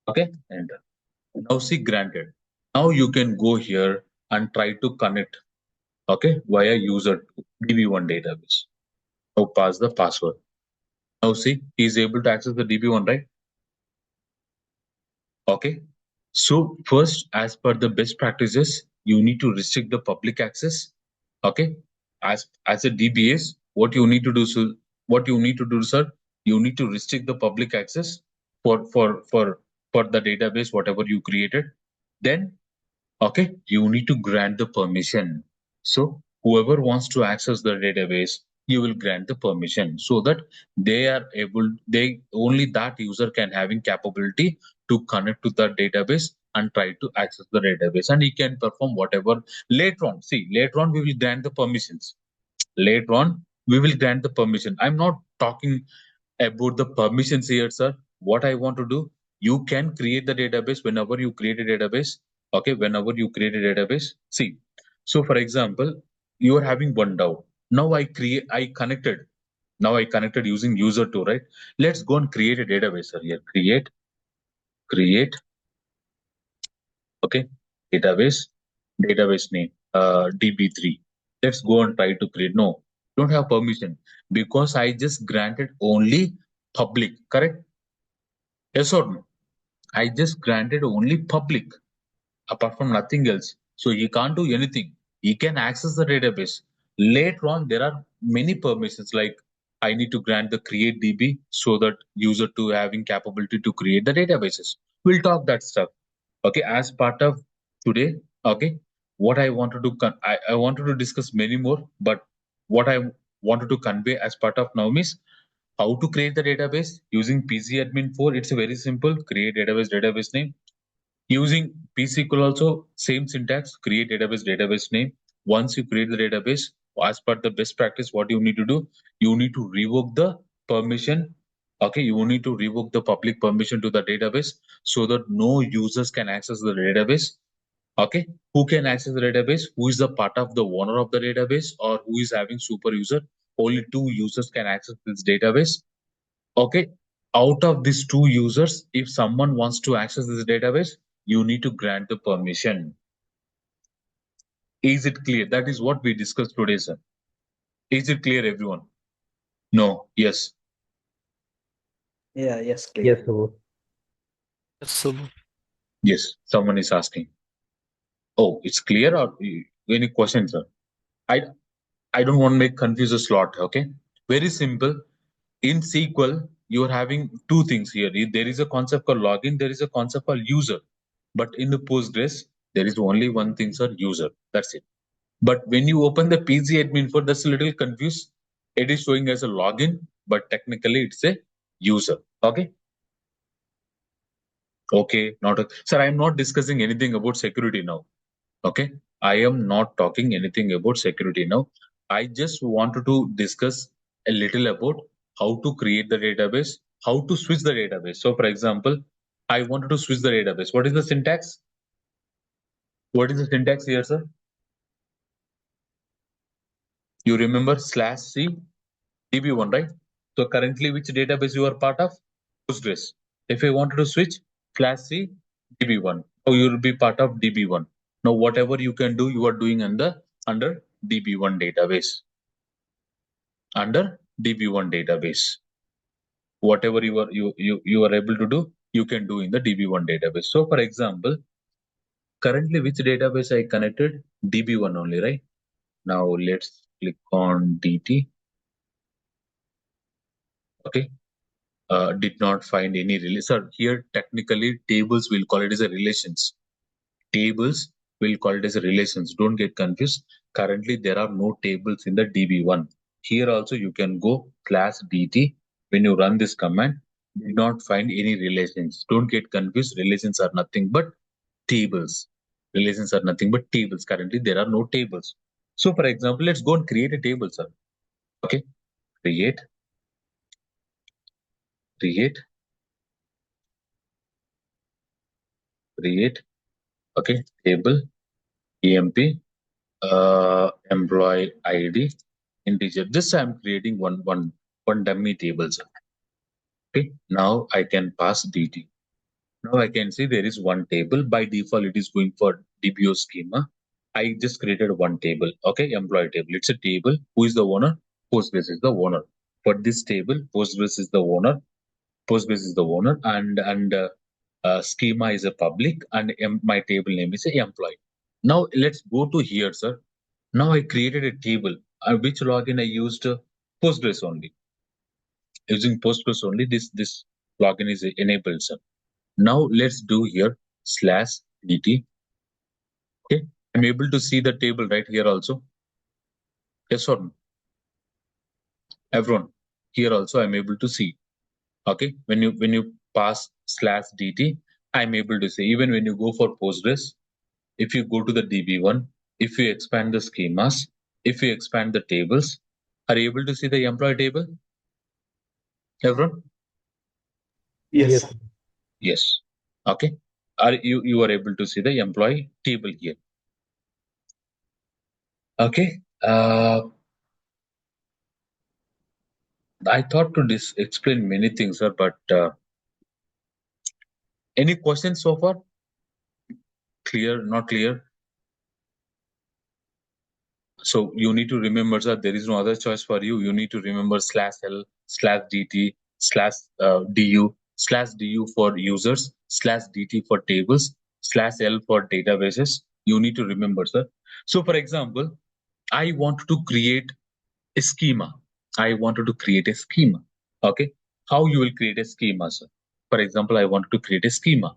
Okay, and now see granted. Now you can go here and try to connect, okay, via user DB1 database. Now pass the password. Now see, he is able to access the DB1, right? Okay. So first, as per the best practices, you need to restrict the public access. Okay. As a DBS, what you need to do, sir? You need to restrict the public access for the database, whatever you created. Then, okay, you need to grant the permission. So whoever wants to access the database, you will grant the permission so that they only that user can having capability to connect to the database and try to access the database, and he can perform whatever later on. See, later on we will grant the permissions. Later on we will grant the permission. I'm not talking about the permissions here, sir. What I want to do, you can create the database whenever you create a database. Okay, whenever you create a database. See, so for example, you are having one doubt. Now I connected. Now I connected using user 2, right? Let's go and create a database, sir. Here, create, okay, database. database name, DB3. Let's go and try to create. No, don't have permission because I just granted only public, correct? Yes or no? I just granted only public, apart from nothing else. So he can't do anything. He can access the database. Later on, there are many permissions like I need to grant the create DB so that user to having capability to create the databases. We'll talk that stuff. Okay, as part of today, okay, what I wanted to I wanted to discuss many more, but what I wanted to convey as part of now is how to create the database using PCadmin 4. It's very simple. Create database name. Using PSQL also, same syntax, create database name. Once you create the database, as per the best practice, what you need to do, you need to revoke the permission. Okay, you need to revoke the public permission to the database so that no users can access the database. Okay, who can access the database? Who is the part of the owner of the database or who is having super user? Only two users can access this database. Okay, out of these two users, if someone wants to access this database, you need to grant the permission. Is it clear? That is what we discussed today, sir. Is it clear, everyone? No. Yes. Yeah, yes, clear. Yes, Subbu. Yes, Subbu. Yes. Someone is asking. Oh, it's clear or any questions, sir? I don't want to make confuse a slot. Okay. Very simple. In SQL, you are having two things here. There is a concept called login. There is a concept called user. But in the Postgres, there is only one thing, sir, user. That's it. But when you open the PG admin for, that's a little confused. It is showing as a login, but technically it's a user. Okay. Okay. Not a, sir. I am not discussing anything about security now. Okay. I am not talking anything about security now. I just wanted to discuss a little about how to create the database, how to switch the database. So, for example, I wanted to switch the database. What is the syntax? What is the syntax here, sir? You remember /c DB1, right? So currently, which database you are part of? Postgres. If I wanted to switch /c DB1, so you will be part of DB1. Now, whatever you can do, you are doing under DB1 database. Under DB1 database, whatever you are able to do, you can do in the DB1 database. So, for example, currently, which database I connected? DB1 only, right? Now let's click on DT. Okay. Did not find any relation. Here, technically, tables will call it as a relations. Tables will call it as a relations. Don't get confused. Currently, there are no tables in the DB1. Here also, you can go /DT. When you run this command, did not find any relations. Don't get confused. Relations are nothing but tables. Relations are nothing but tables. Currently, there are no tables. So, for example, let's go and create a table, sir. Okay, create okay, table emp employee id integer. This I'm creating one dummy table, sir. Okay, now I can pass dt. Now I can see there is one table. By default it is going for dbo schema. I just created one table. Okay, employee table. It's a table. Who is the owner? Postgres is the owner. For this table, Postgres is the owner. Postgres is the owner, and schema is a public, and my table name is a employee. Now let's go to here, sir. Now I created a table. Which login I used? Postgres only. Using Postgres only, this login is enabled, sir. Now let's do here /dt. Okay, I'm able to see the table right here also. Yes or no? Everyone, here also I'm able to see. Okay, when you pass /dt, I'm able to see. Even when you go for Postgres, if you go to the DB1, if you expand the schemas, if you expand the tables, are you able to see the employee table? Everyone? Yes. Yes. Okay. Are you are able to see the employee table here? Okay. I thought to explain many things, sir, but any questions so far? Clear? Not clear? So you need to remember that there is no other choice for you. You need to remember /l/dt/du/du for users /dt for tables /l for databases. You need to remember, sir. So for example, I want to create a schema. I wanted to create a schema. Okay. How you will create a schema, sir? For example, I want to create a schema.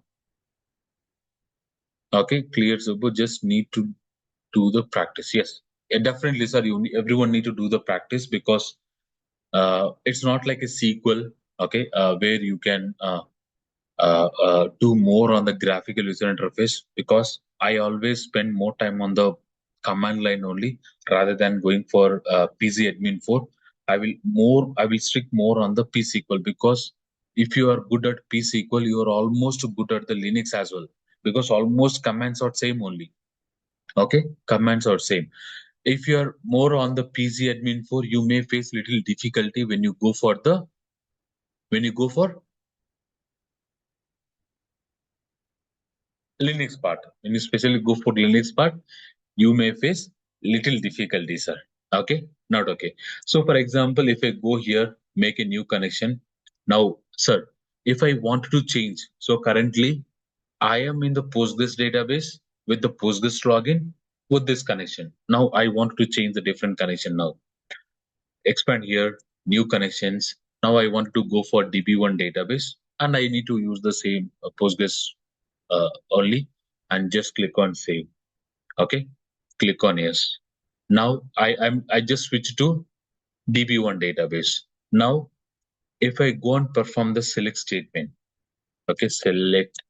Okay, clear, Subbu. Just need to do the practice. Yes, definitely, sir. Everyone need to do the practice because it's not like a sequel. Okay, where you can do more on the graphical user interface, because I always spend more time on the command line only rather than going for PC admin 4. I will stick more on the pSQL, because if you are good at pSQL, you are almost good at the Linux as well, because almost commands are same only. Okay, commands are same. If you are more on the PC admin 4, you may face little difficulty when you go for Linux part. When you especially go for Linux part, you may face little difficulty, sir. Okay, not okay. So for example, if I go here, make a new connection. Now, sir, if I want to change, so currently I am in the Postgres database with the Postgres login with this connection. Now I want to change the different connection now. Expand here, new connections. Now I want to go for DB1 database and I need to use the same Postgres only, and just click on save. Okay, click on yes. Now I just switch to DB1 database. Now if I go and perform the select statement, okay, select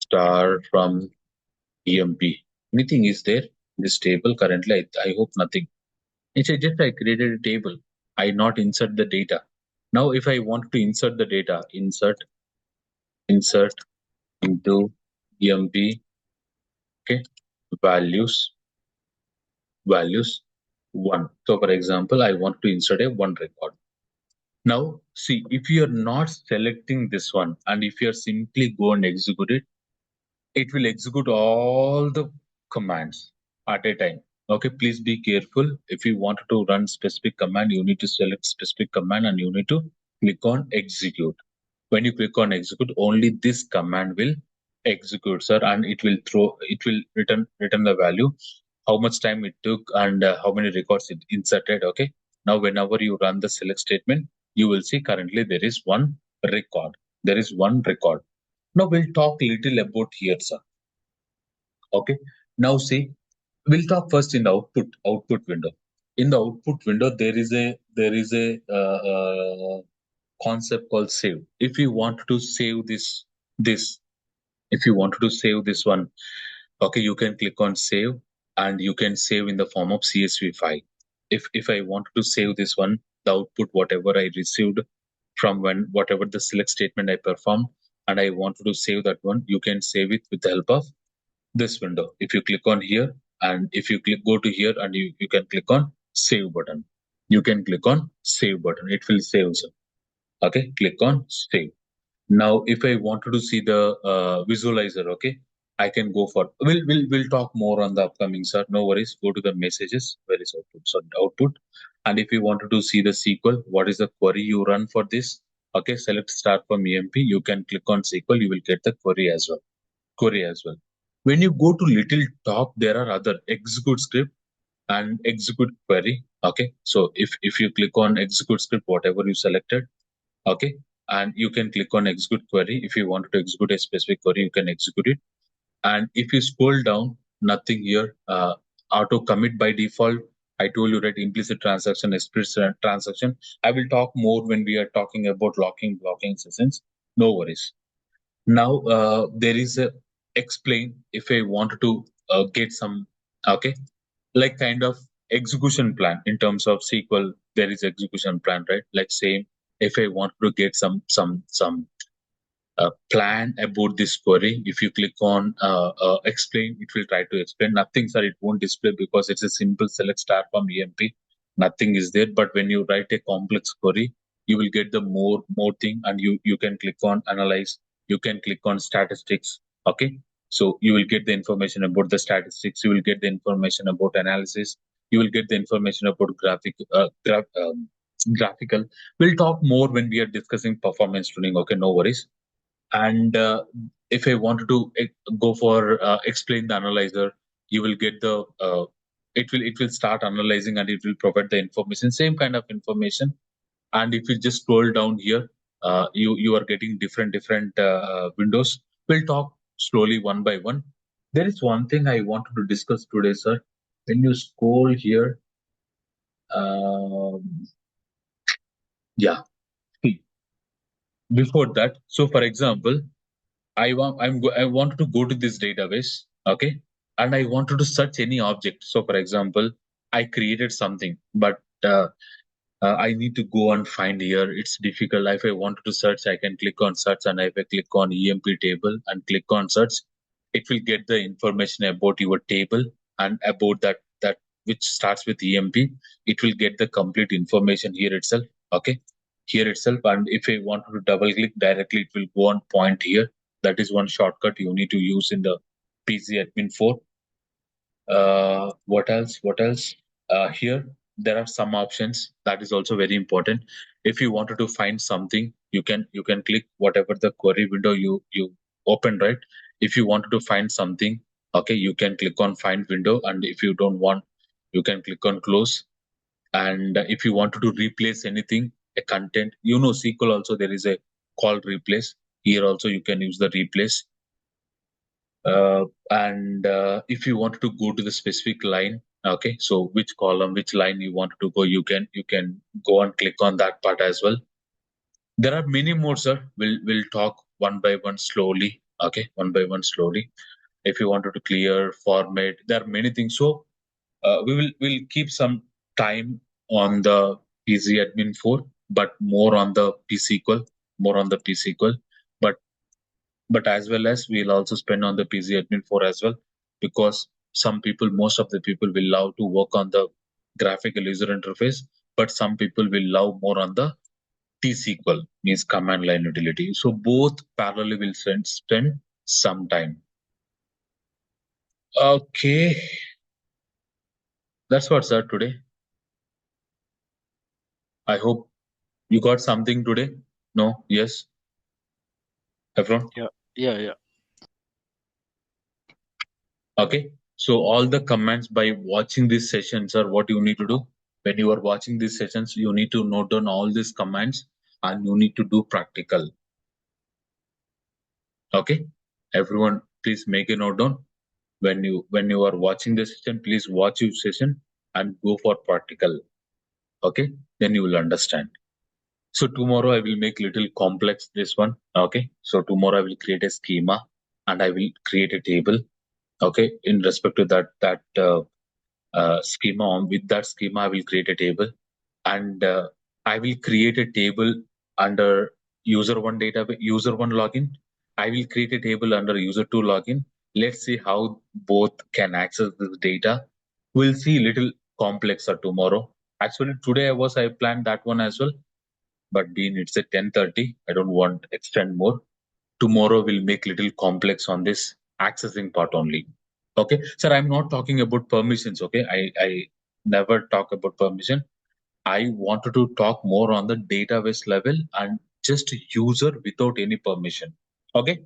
star from EMP. Anything is there in this table currently? I hope nothing. It's just I created a table. I not insert the data. Now if I want to insert the data, insert into EMP. Okay, values 1. So for example, I want to insert a 1 record. Now see, if you are not selecting this one and if you are simply go and execute it, it will execute all the commands at a time. Okay, please be careful. If you want to run specific command, you need to select specific command and you need to click on execute. When you click on execute, only this command will execute, sir, and it will return the value, how much time it took and how many records it inserted. Okay, now whenever you run the select statement, you will see currently there is one record. Now we'll talk little about here, sir. Okay, now see, we'll talk first in the output window. In the output window, there is a concept called save. If you want to save this, if you want to save this one, okay, you can click on save and you can save in the form of CSV file. If I want to save this one, the output whatever I received from whatever the select statement I performed, and I wanted to save that one, you can save it with the help of this window. If you click on here and if you go to here and you can click on save button. You can click on save button. It will save, sir. Okay, click on save. Now, if I wanted to see the visualizer, okay, I can go for. We'll talk more on the upcoming, sir. No worries. Go to the messages. Where is output? So output. And if you wanted to see the SQL, what is the query you run for this? Okay, select start from EMP. You can click on SQL. You will get the query as well. When you go to little top, there are other execute script and execute query. Okay, so if you click on execute script, whatever you selected, okay, and you can click on execute query. If you want to execute a specific query, you can execute it. And if you scroll down, nothing here. Auto commit by default. I told you that implicit transaction, explicit transaction. I will talk more when we are talking about blocking sessions. No worries. Now there is a explain. If I wanted to get some, okay, like kind of execution plan in terms of SQL, there is execution plan, right? Like same, if I want to get some plan about this query, if you click on explain, it will try to explain. Nothing, sir, it won't display because it's a simple select start from EMP. Nothing is there. But when you write a complex query, you will get the more thing, and you can click on analyze. You can click on statistics. Okay, so you will get the information about the statistics. You will get the information about analysis. You will get the information about graphical. We'll talk more when we are discussing performance tuning. Okay, no worries. And if I wanted to go for explain the analyzer, you will get the it will start analyzing and it will provide the information, same kind of information. And if you just scroll down here, you are getting different windows. We'll talk slowly one by one. There is one thing I wanted to discuss today, sir. When you scroll here, um, yeah. See, before that, so for example, I wanted to go to this database, okay, and I wanted to search any object. So for example, I created something, but I need to go and find here. It's difficult. If I wanted to search, I can click on search, and if I click on EMP table and click on search, it will get the information about your table and about that which starts with EMP. It will get the complete information here itself. Okay, here itself. And if I want to double click directly, it will go on point here. That is one shortcut you need to use in the PC admin 4. What else? What else? Here there are some options that is also very important. If you wanted to find something, you can click whatever the query window you open, right? If you wanted to find something, okay, you can click on find window, and if you don't want, you can click on close. And if you wanted to replace anything, a content, SQL also there is a call replace. Here also you can use the replace. And if you wanted to go to the specific line, okay, so which column, which line you want to go, you can go and click on that part as well. There are many more, sir. We'll talk one by one slowly. Okay, one by one slowly. If you wanted to clear format, there are many things. So we'll keep some time on the PC admin 4, but more on the PSQL, more on the PSQL. But as well as we'll also spend on the PC admin 4 as well, because most of the people will love to work on the graphical user interface, but some people will love more on the T-SQL, means command line utility. So both parallelly will spend some time. Okay, that's what, sir, today. I hope you got something today. No? Yes? Everyone? Yeah. Okay. So all the commands by watching these sessions are what you need to do. When you are watching these sessions, you need to note down all these commands and you need to do practical. Okay. Everyone, please make a note down. When you are watching the session, please watch your session and go for practical. Okay. Then you will understand. So tomorrow I will make little complex this one. Okay. So tomorrow I will create a schema and I will create a table. Okay. In respect to that schema, with that schema I will create a table, and I will create a table under user one database, user one login. I will create a table under user two login. Let's see how both can access this data. We'll see little complexer tomorrow. Actually today I planned that one as well, but being it's at 10:30, I don't want to extend more. Tomorrow we'll make little complex on this accessing part only. Okay, sir, I'm not talking about permissions. Okay, I never talk about permission. I wanted to talk more on the database level and just user without any permission. Okay,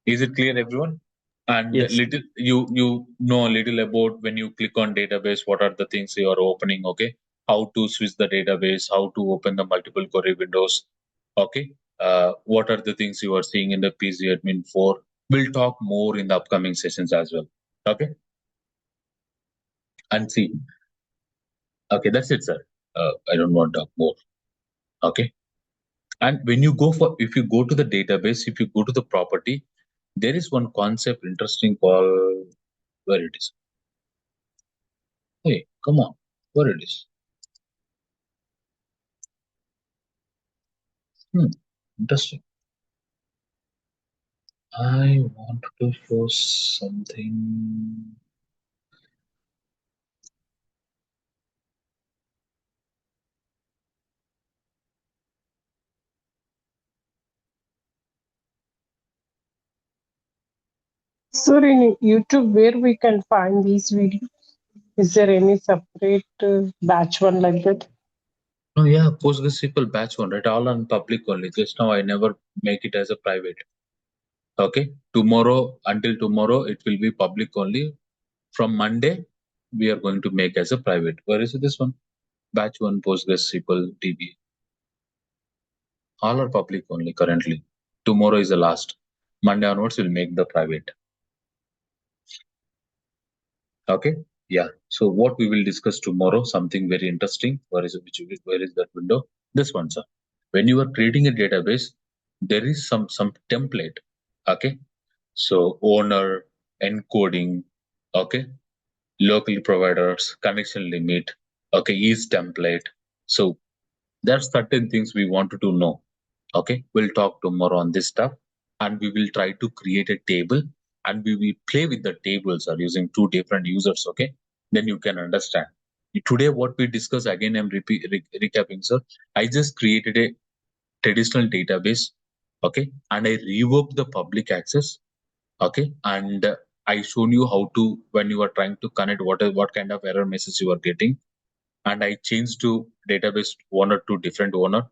is it clear, everyone? And Yes. little you know a little about when you click on database, what are the things you are opening? Okay, how to switch the database, how to open the multiple query windows. Okay, what are the things you are seeing in the PC admin 4? We'll talk more in the upcoming sessions as well. Okay, and see. Okay, that's it, sir. I don't want to talk more. Okay, and when you go for, if you go to the database, if you go to the property, there is one concept interesting called, where it is. Hey, come on, where it is? Interesting. I want to show something. Sir, in YouTube, where we can find these videos? Is there any separate batch one like that? No, yeah, PostgreSQL batch one, right? All on public only. Just now I never make it as a private. Okay. Tomorrow, until tomorrow, it will be public only. From Monday, we are going to make as a private. Where is this one? Batch one PostgreSQL DB. All are public only currently. Tomorrow is the last. Monday onwards, we'll make the private. Okay. Yeah. So what we will discuss tomorrow, something very interesting. Where is that window? This one, sir. When you are creating a database, there is some template. Okay. So owner, encoding, okay, local providers, connection limit, okay, is template. So there are certain things we wanted to know. Okay, we'll talk tomorrow on this stuff, and we will try to create a table, and we will play with the tables or using two different users. Okay, then you can understand. Today, what we discuss again, I'm recapping, sir. I just created a traditional database, okay, and I revoked the public access, okay, and I shown you how to, when you are trying to connect, what kind of error message you are getting, and I changed to database owner to different owner,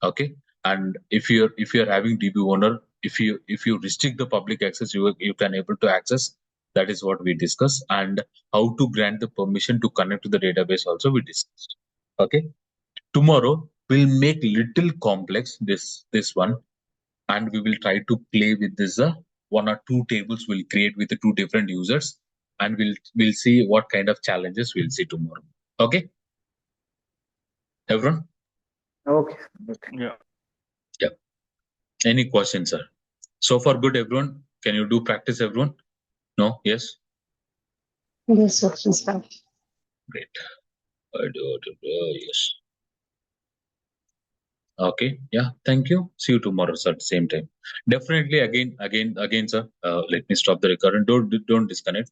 okay. And if you're having DB owner, if you restrict the public access, you can able to access. That is what we discuss, and how to grant the permission to connect to the database also we discussed. Okay. Tomorrow we'll make little complex this one, and we will try to play with this one or two tables we'll create with the two different users, and we'll see what kind of challenges we'll see tomorrow. Okay, everyone. Okay. Okay. Yeah. Any questions, sir? So far good, everyone. Can you do practice, everyone? No? Yes? Yes, sir. Please have. Great. Yes. Okay. Yeah. Thank you. See you tomorrow, sir, at the same time. Definitely again, sir. Let me stop the recording. Don't disconnect.